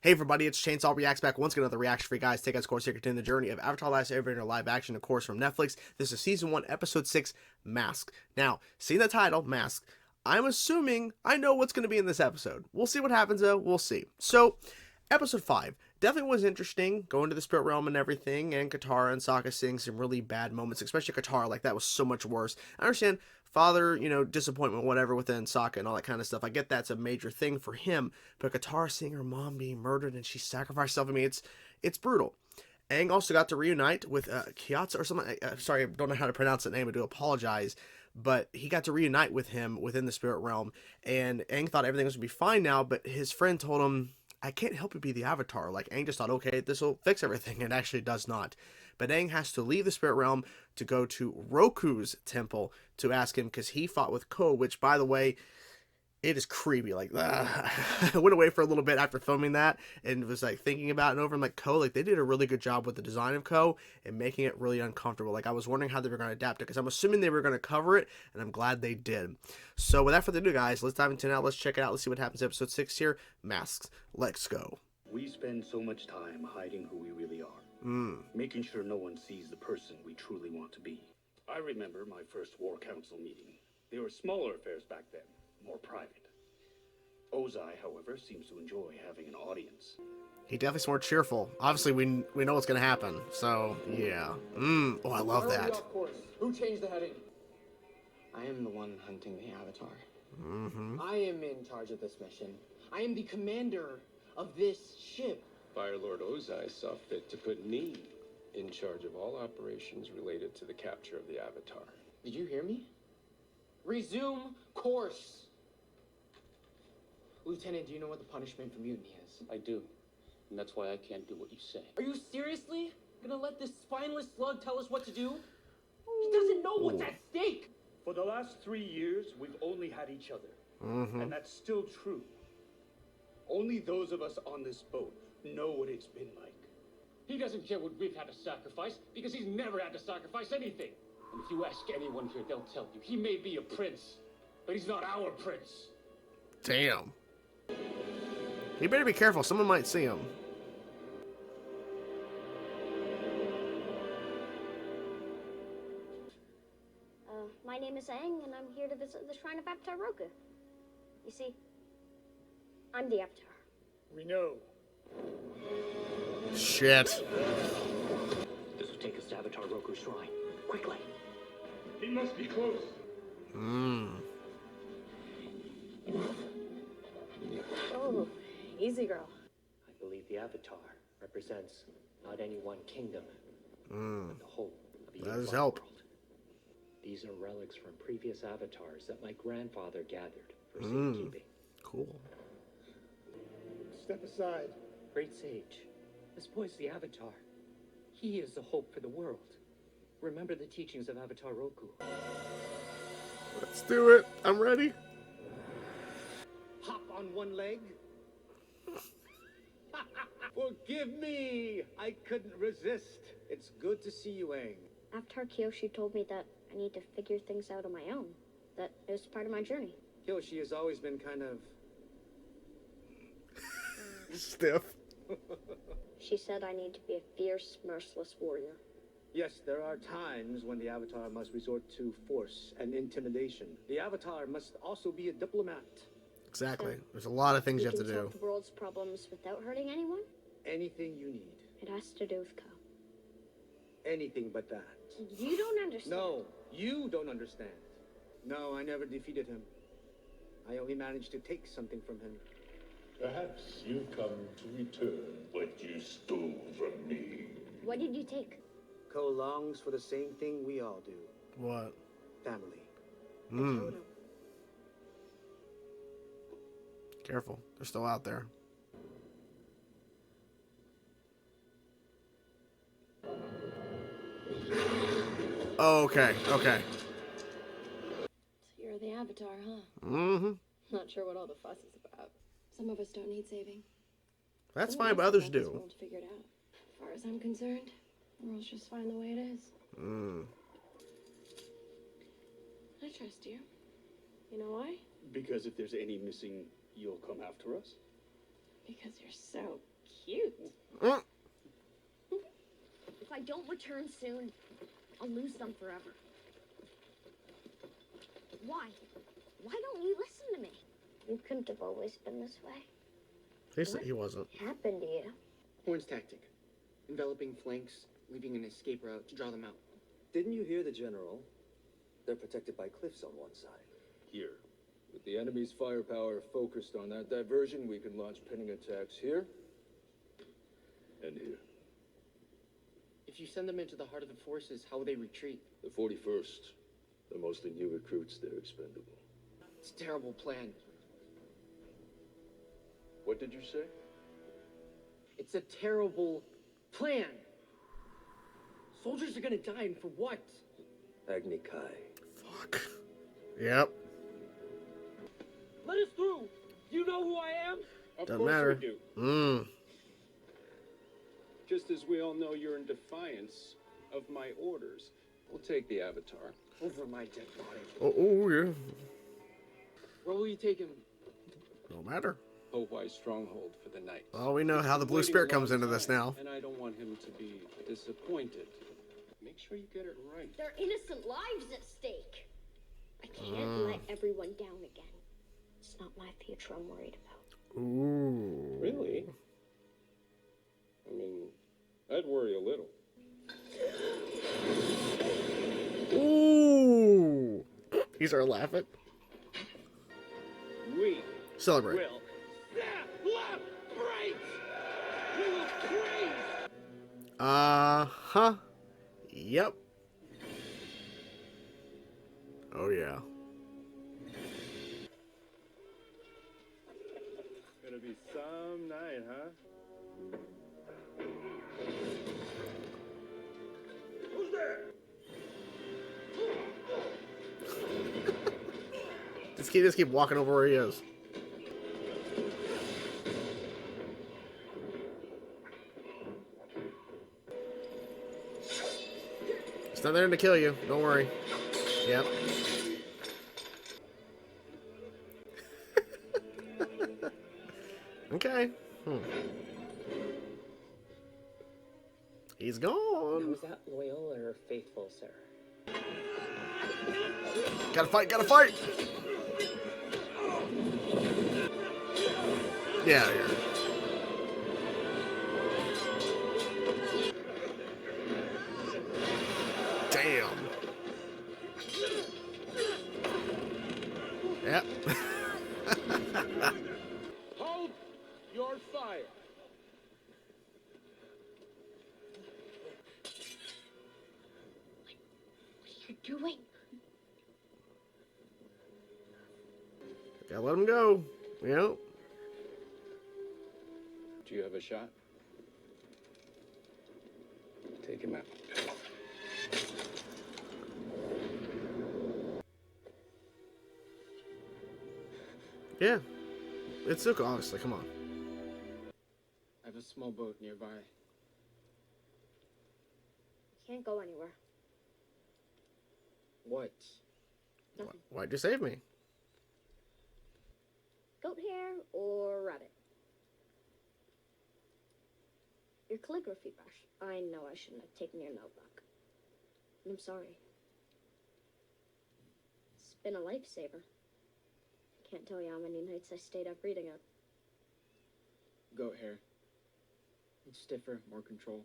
Hey everybody, it's Chainsaw Reacts back once again. Another reaction for you guys. Take us, of course, here continue the journey of Avatar: Last Airbender live action, of course, from Netflix. This is season 1, episode 6, Mask. Now, seeing the title, Mask, I'm assuming I know what's going to be in this episode. We'll see what happens though. We'll see. So, episode 5 definitely was interesting, going to the spirit realm and everything, and Katara and Sokka seeing some really bad moments, especially Katara. Like, that was so much worse. I understand father, disappointment, whatever, within Sokka and all that kind of stuff. I get that's a major thing for him, but Katara seeing her mom being murdered and she sacrificed herself, I mean, it's brutal. Aang also got to reunite with Kyatsa or something. Sorry, I don't know how to pronounce that name. I do apologize. But he got to reunite with him within the spirit realm, and Aang thought everything was going to be fine now, but his friend told him, I can't help you be the Avatar. Like, Aang just thought, okay, this will fix everything. It actually does not. But Aang has to leave the spirit realm to go to Roku's temple to ask him, because he fought with Ko, which, by the way, it is creepy. Like, I went away for a little bit after filming that and was like thinking about it over. I'm like, Ko, like, they did a really good job with the design of Ko and making it really uncomfortable. Like, I was wondering how they were going to adapt it, because I'm assuming they were going to cover it, and I'm glad they did. So without further ado, guys, let's dive into it now. Let's check it out. Let's see what happens in episode 6 here. Masks. Let's go. We spend so much time hiding who we really are, making sure no one sees the person we truly want to be. I remember my first War Council meeting. They were smaller affairs back then, more private. Ozai, however, seems to enjoy having an audience. He definitely seems more cheerful. Obviously, we know what's going to happen. So, yeah. Oh, I love that. Off course. Who changed the heading? I am the one hunting the Avatar. I am in charge of this mission. I am the commander of this ship. Fire Lord Ozai saw fit to put me in charge of all operations related to the capture of the Avatar. Did you hear me? Resume course. Lieutenant, do you know what the punishment for mutiny is? I do. And that's why I can't do what you say. Are you seriously gonna let this spineless slug tell us what to do? He doesn't know what's at stake. For the last 3 years, we've only had each other. And that's still true. Only those of us on this boat know what it's been like. He doesn't care what we've had to sacrifice, because he's never had to sacrifice anything. And if you ask anyone here, they'll tell you, he may be a prince, but he's not our prince. Damn. You better be careful. Someone might see him. My name is Aang, and I'm here to visit the Shrine of Avatar Roku. You see, I'm the Avatar. We know. Shit. This will take us to Avatar Roku's shrine. Quickly. He must be close. Oh, easy, girl. I believe the Avatar represents not any one kingdom, but the whole of the That does unified help. world. These are relics from previous avatars that my grandfather gathered for safekeeping. Cool. Step aside. Great sage, this boy's the Avatar. He is the hope for the world. Remember the teachings of Avatar Roku. Let's do it. I'm ready. Hop on one leg. Forgive me. I couldn't resist. It's good to see you, Aang. Avatar Kyoshi told me that I need to figure things out on my own. That it was part of my journey. Kyoshi has always been kind of Stiff. She said I need to be a fierce, merciless warrior. Yes, there are times when the Avatar must resort to force and intimidation. The Avatar must also be a diplomat. Exactly. There's a lot of things you have to can do. solve the world's problems without hurting anyone? Anything you need. It has to do with Ko. Anything but that. You don't understand. No, you don't understand. No, I never defeated him. I only managed to take something from him. Perhaps you've come to return what you stole from me. What did you take? Ko longs for the same thing we all do. What? Family. I told him. Careful. They're still out there. Oh, okay. Okay. So you're the Avatar, huh? Not sure what all the fuss is about. Some of us don't need saving. That's Some of fine, us but have others got this do. world figured out. As far as I'm concerned, the world's just fine the way it is. I trust you. You know why? Because if there's any missing, you'll come after us? Because you're so cute. Mm. If I don't return soon, I'll lose them forever. Why? Why don't you listen to me? You couldn't have always been this way. He wasn't. What happened to you? Horn's tactic. Enveloping flanks, leaving an escape route to draw them out. Didn't you hear the general? They're protected by cliffs on one side. Here. With the enemy's firepower focused on that diversion, we can launch pinning attacks here and here. If you send them into the heart of the forces, how will they retreat? The 41st. They're mostly new recruits. They're expendable. It's a terrible plan. What did you say? It's a terrible plan. Soldiers are gonna die, and for what? Agni Kai. Fuck. Yep. Let us through! You know who I am? Of Doesn't course matter. we do. Mm. Just as we all know you're in defiance of my orders. We'll take the Avatar. Over my dead body. Oh, yeah. Where will you take him? No matter. Howai's stronghold for the night. Oh, we know how the blue Waiting spirit a comes long into this time, now. And I don't want him to be disappointed. Make sure you get it right. There are innocent lives at stake. I can't let everyone down again. It's not my future I'm worried about. Ooh. Really? I mean, I'd worry a little. Ooh. He started laughing. We Celebrate. will snap left brakes! We will crave! Uh-huh. Yep. Oh, yeah. Gonna be some night, huh? Who's there? Just keep walking over where he is. It's not there to kill you. Don't worry. Yep. Okay. He's gone. Was that loyal or faithful, sir? Gotta fight, gotta fight! Yeah, here. Damn. Yep. Hold your fire. What are you doing? Gotta let him go. Yep. Do you have a shot? Take him out. Yeah. It's Zuko, obviously. Come on. I have a small boat nearby. Can't go anywhere. What? Nothing. Why'd you save me? Goat hair or rabbit? Your calligraphy brush. I know I shouldn't have taken your notebook. And I'm sorry. It's been a lifesaver. I can't tell you how many nights I stayed up reading it. Goat hair. It's stiffer, more control.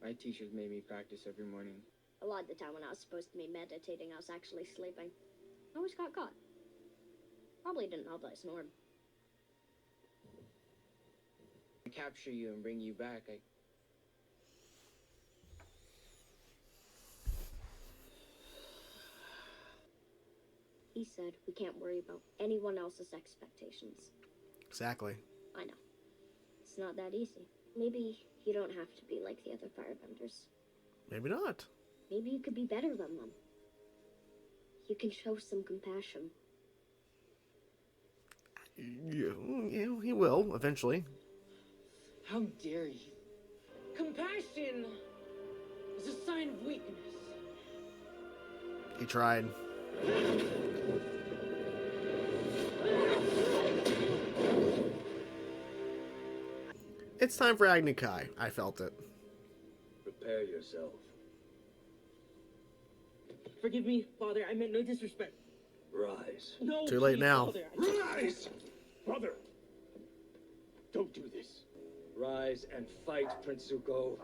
My teachers made me practice every morning. A lot of the time when I was supposed to be meditating, I was actually sleeping. I always got caught. Probably didn't know that I snored. To capture you and bring you back, He said we can't worry about anyone else's expectations. Exactly. I know. It's not that easy. Maybe you don't have to be like the other firebenders. Maybe not. Maybe you could be better than them. You can show some compassion. Yeah, he will, eventually. How dare you? Compassion is a sign of weakness. He tried. It's time for Agni Kai. I felt it. Prepare yourself. Forgive me, Father. I meant no disrespect. Rise. No. Too late please, now. Father. Rise! Brother! Don't do this. Rise and fight, Prince Zuko,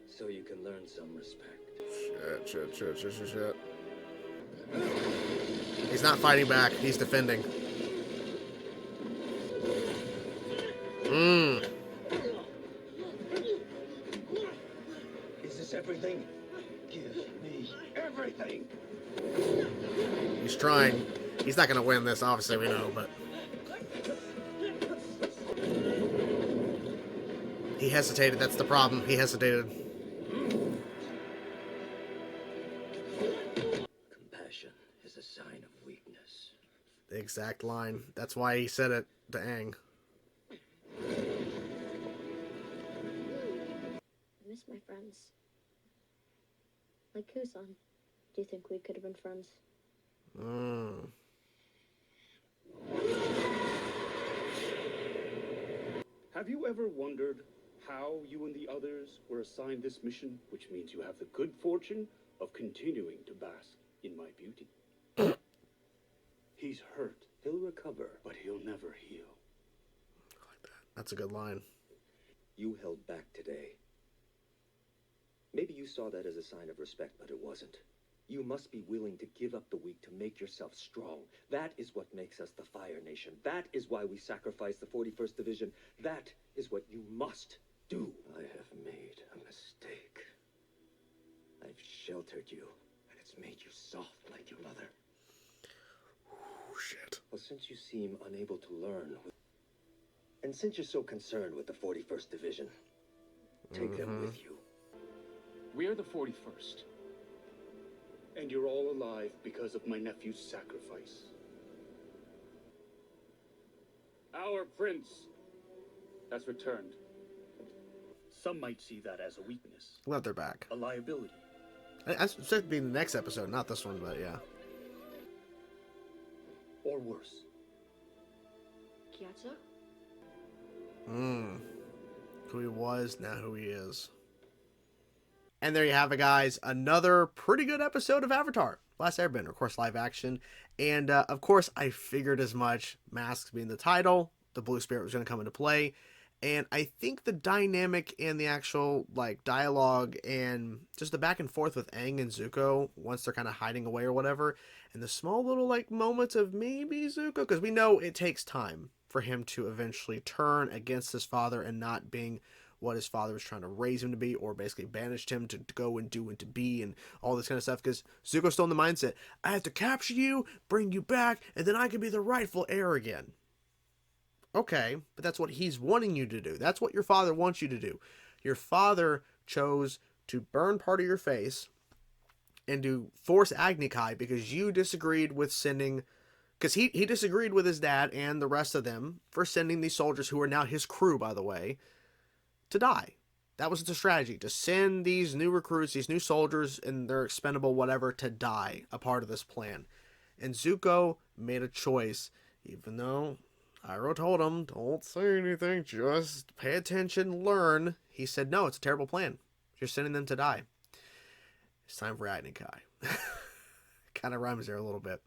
so you can learn some respect. Shit. He's not fighting back. He's defending. Is this everything? Give me everything. He's trying. He's not going to win this, obviously, we know, but... He hesitated. That's the problem. He hesitated. Compassion is a sign of weakness. The exact line. That's why he said it to Aang. I miss my friends. Like Kusan. Do you think we could have been friends? Have you ever wondered how you and the others were assigned this mission, which means you have the good fortune of continuing to bask in my beauty? He's hurt. He'll recover. But he'll never heal. Like that. That's a good line. You held back today. Maybe you saw that as a sign of respect, but it wasn't. You must be willing to give up the weak to make yourself strong. That is what makes us the Fire Nation. That is why we sacrifice the 41st Division. That is what you must do. I have made a mistake. I've sheltered you, and it's made you soft like your mother. Oh, shit. Well, since you seem unable to learn, and since you're so concerned with the 41st Division, take them with you. We are the 41st. And you're all alive because of my nephew's sacrifice. Our prince has returned. Some might see that as a weakness, Glad they're back. a liability. I expect it to be the next episode, not this one, but yeah. Or worse. Gyatso? Who he was, now who he is. And there you have it, guys. Another pretty good episode of Avatar. Last Airbender, of course, live action. And, of course, I figured as much. Masks being the title. The Blue Spirit was going to come into play. And I think the dynamic and the actual, like, dialogue and just the back and forth with Aang and Zuko, once they're kind of hiding away or whatever, and the small little, like, moments of maybe Zuko, because we know it takes time for him to eventually turn against his father and not being what his father was trying to raise him to be, or basically banished him to go and do and to be and all this kind of stuff, because Zuko's still in the mindset, I have to capture you, bring you back, and then I can be the rightful heir again. Okay, but that's what he's wanting you to do. That's what your father wants you to do. Your father chose to burn part of your face and to force Agni Kai because you disagreed with sending, because he disagreed with his dad and the rest of them for sending these soldiers, who are now his crew, by the way, to die. That was the strategy, to send these new recruits, these new soldiers, and they're expendable, whatever, to die, a part of this plan. And Zuko made a choice, even though Iroh told him, don't say anything, just pay attention, learn. He said, no, it's a terrible plan. You're sending them to die. It's time for Agni Kai. Kind of rhymes there a little bit.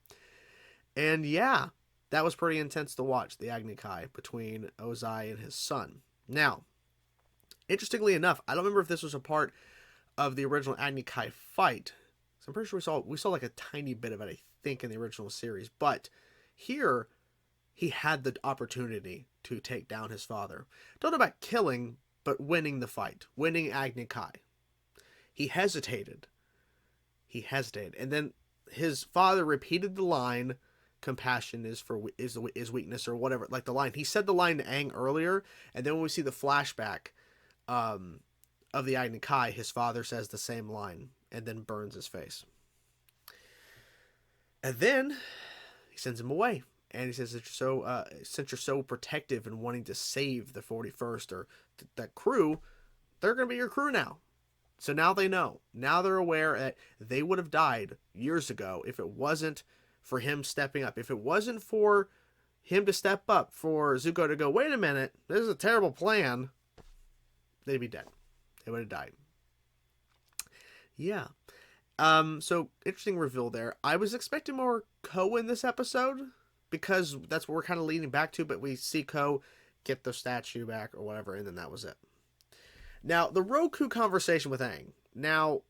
And yeah, that was pretty intense to watch, the Agni Kai between Ozai and his son. Now, interestingly enough, I don't remember if this was a part of the original Agni Kai fight. So I'm pretty sure we saw like a tiny bit of it, I think, in the original series. But here, he had the opportunity to take down his father. Don't know about killing, but winning the fight. Winning Agni Kai. He hesitated. And then his father repeated the line, compassion is weakness, or whatever. Like the line. He said the line to Aang earlier, and then when we see the flashback of the Agni Kai, his father says the same line and then burns his face. And then he sends him away. And he says that since you're so protective and wanting to save the 41st or that crew, they're going to be your crew now. So now they know. Now they're aware that they would have died years ago if it wasn't for him stepping up. If it wasn't for him to step up, for Zuko to go, wait a minute, this is a terrible plan. they'd be dead. They would have died. Yeah. So interesting reveal there. I was expecting more Ko in this episode because that's what we're kind of leading back to, but we see Ko get the statue back or whatever, and then that was it. Now, the Roku conversation with Aang. Now,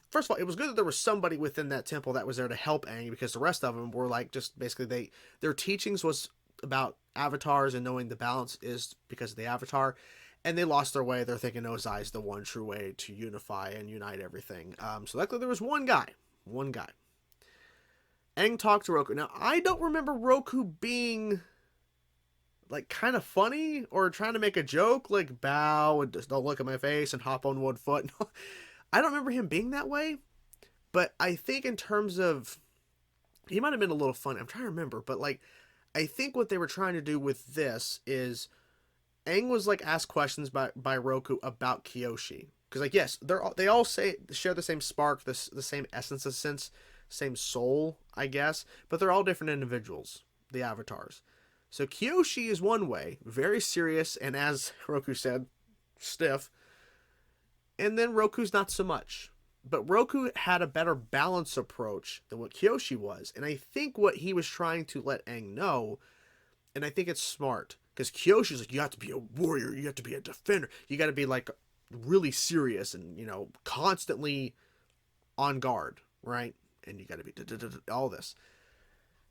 first of all, it was good that there was somebody within that temple that was there to help Aang, because the rest of them were like just basically their teachings was about avatars and knowing the balance is because of the avatar, and they lost their way. They're thinking Ozai is the one true way to unify and unite everything. So luckily there was one guy. Aang talked to Roku. Now, I don't remember Roku being like kind of funny or trying to make a joke, like bow and just don't look at my face and hop on one foot. I don't remember him being that way, but I think in terms of, he might have been a little funny. I'm trying to remember, but like, I think what they were trying to do with this is Aang was like asked questions by Roku about Kyoshi. Cause like, yes, they all share the same spark, the same essence, of sense, same soul, I guess, but they're all different individuals, the avatars. So Kyoshi is one way, very serious, and as Roku said, stiff. And then Roku's not so much. But Roku had a better balanced approach than what Kyoshi was. And I think what he was trying to let Aang know, and I think it's smart, because Kyoshi's like, you have to be a warrior, you have to be a defender, you got to be like really serious and, you know, constantly on guard, right? And you got to be all this.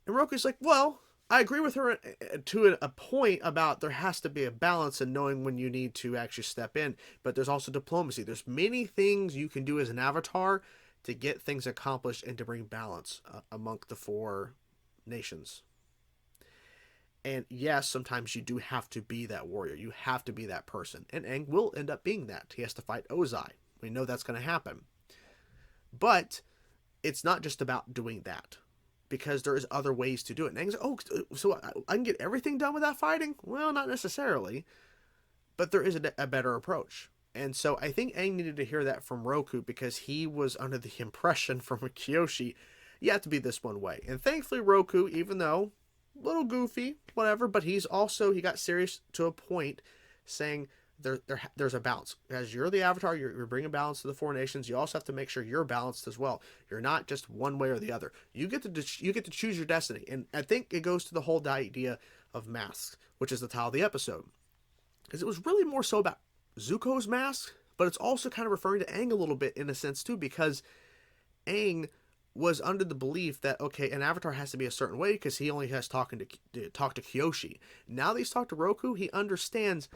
And Roku's like, well, I agree with her to a point about there has to be a balance and knowing when you need to actually step in, but there's also diplomacy. There's many things you can do as an avatar to get things accomplished and to bring balance among the four nations. And yes, sometimes you do have to be that warrior. You have to be that person. And Aang will end up being that. He has to fight Ozai. We know that's going to happen. But it's not just about doing that, because there is other ways to do it. And Aang's like, oh, so I can get everything done without fighting? Well, not necessarily, but there is a better approach. And so I think Aang needed to hear that from Roku, because he was under the impression from Kyoshi, you have to be this one way. And thankfully Roku, even though a little goofy, whatever, but he got serious to a point, saying there's a balance. As you're the avatar, you're bringing balance to the four nations. You also have to make sure you're balanced as well. You're not just one way or the other. You get to choose your destiny. And I think it goes to the whole idea of masks, which is the title of the episode, because it was really more so about Zuko's mask, but it's also kind of referring to Aang a little bit in a sense too, because Aang was under the belief that, okay, an avatar has to be a certain way because he only has talk to Kyoshi. Now that he's talked to Roku, he understands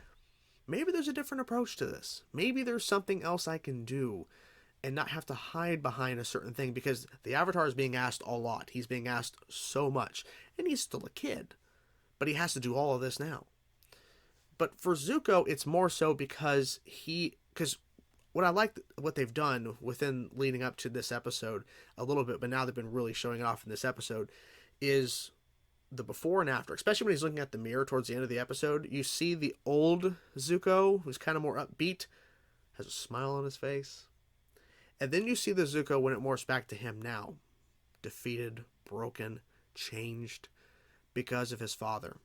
maybe there's a different approach to this. Maybe there's something else I can do and not have to hide behind a certain thing, because the avatar is being asked a lot. He's being asked so much, and he's still a kid, but he has to do all of this now. But for Zuko, it's more so because what I like what they've done within leading up to this episode a little bit, but now they've been really showing it off in this episode, is the before and after. Especially when he's looking at the mirror towards the end of the episode, you see the old Zuko, who's kind of more upbeat, has a smile on his face. And then you see the Zuko when it morphs back to him now, defeated, broken, changed because of his father.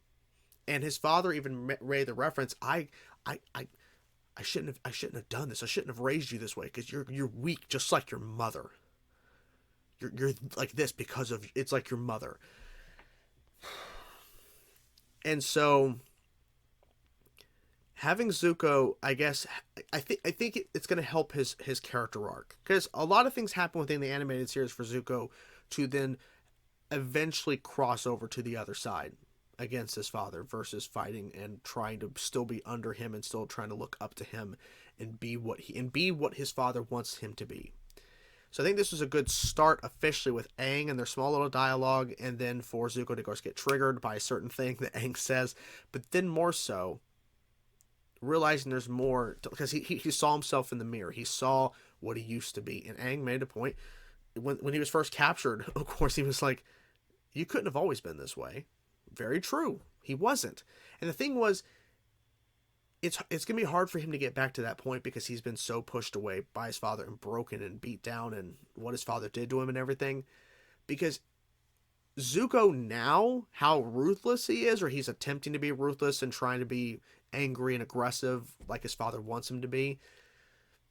And his father even made the reference, I shouldn't have done this. I shouldn't have raised you this way, because you're weak, just like your mother. You're like this because of, it's like your mother. And so having Zuko, I guess, I think it's going to help his character arc, because a lot of things happen within the animated series for Zuko to then eventually cross over to the other side against his father, versus fighting and trying to still be under him and still trying to look up to him and be what his father wants him to be. So I think this was a good start officially with Aang and their small little dialogue, and then for Zuko to, of course, get triggered by a certain thing that Aang says, but then more so realizing there's more, because he saw himself in the mirror. He saw what he used to be. And Aang made a point when he was first captured. Of course, he was like, you couldn't have always been this way. Very true. He wasn't. And the thing was, it's going to be hard for him to get back to that point, because he's been so pushed away by his father and broken and beat down and what his father did to him and everything. Because Zuko now, how ruthless he is, or he's attempting to be ruthless and trying to be angry and aggressive like his father wants him to be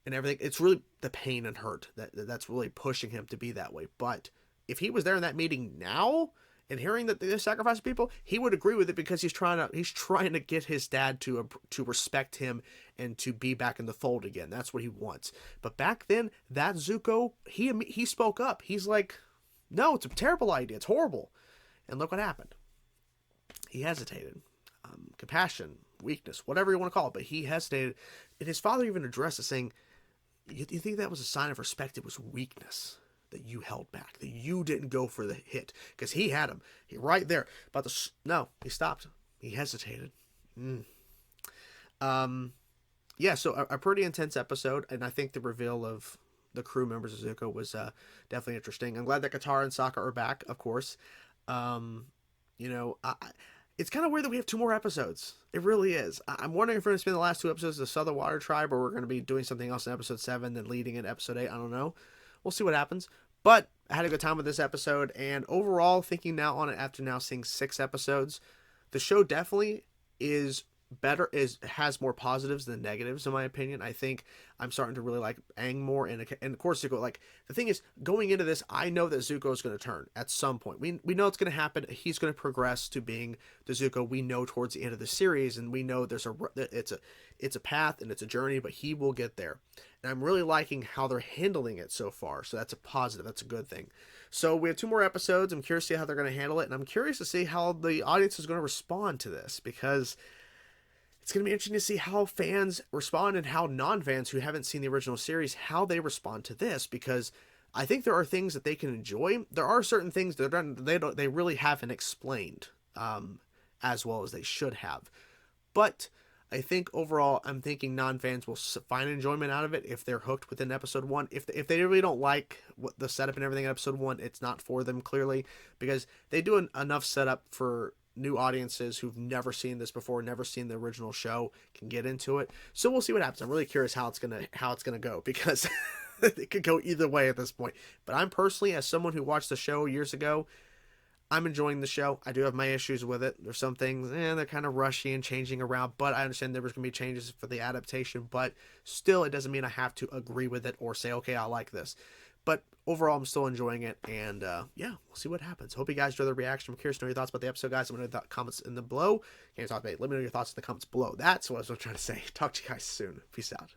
and everything. It's really the pain and hurt that's really pushing him to be that way. But if he was there in that meeting now and hearing that they're sacrificing people, he would agree with it because he's trying to get his dad to respect him and to be back in the fold again. That's what he wants. But back then, that Zuko, he spoke up. He's like, no, it's a terrible idea. It's horrible. And look what happened. He hesitated. Compassion, weakness, whatever you want to call it, but he hesitated. And his father even addressed it, saying, you think that was a sign of respect? It was weakness that you held back, that you didn't go for the hit, because he had him. He right there. No, he stopped. He hesitated. Yeah, so a pretty intense episode, and I think the reveal of the crew members of Zuko was definitely interesting. I'm glad that Katara and Sokka are back, of course. It's kind of weird that we have 2 more episodes. It really is. I'm wondering if we're going to spend the last 2 episodes of the Southern Water Tribe, or we're going to be doing something else in episode 7, then leading into episode 8. I don't know. We'll see what happens. But I had a good time with this episode, and overall, thinking now on it after now seeing 6 episodes, the show definitely is better, has more positives than negatives, in my opinion. I think I'm starting to really like Aang more, and of course Zuko. Like, the thing is, going into this, I know that Zuko is going to turn at some point. We know it's going to happen. He's going to progress to being the Zuko we know towards the end of the series, and we know it's a path and it's a journey, but he will get there. And I'm really liking how they're handling it so far. So that's a positive. That's a good thing. So we have 2 more episodes. I'm curious to see how they're going to handle it, and I'm curious to see how the audience is going to respond to this, because it's going to be interesting to see how fans respond and how non-fans who haven't seen the original series, how they respond to this, because I think there are things that they can enjoy. There are certain things that they really haven't explained as well as they should have. But I think overall, I'm thinking non-fans will find enjoyment out of it if they're hooked within episode 1. If they really don't like what the setup and everything in episode 1, it's not for them, clearly, because they do enough setup for new audiences who've never seen this before, never seen the original show, can get into it. So we'll see what happens. I'm really curious how it's gonna go, because it could go either way at this point. But I'm personally, as someone who watched the show years ago, I'm enjoying the show. I do have my issues with it. There's some things, they're kind of rushy and changing around, but I understand there was going to be changes for the adaptation, but still, it doesn't mean I have to agree with it or say, okay, I like this. But overall, I'm still enjoying it, and yeah, we'll see what happens. Hope you guys enjoy the reaction. I'm curious to know your thoughts about the episode, guys. Let me know the comments in the below. Let me know your thoughts in the comments below. That's what I was trying to say. Talk to you guys soon. Peace out.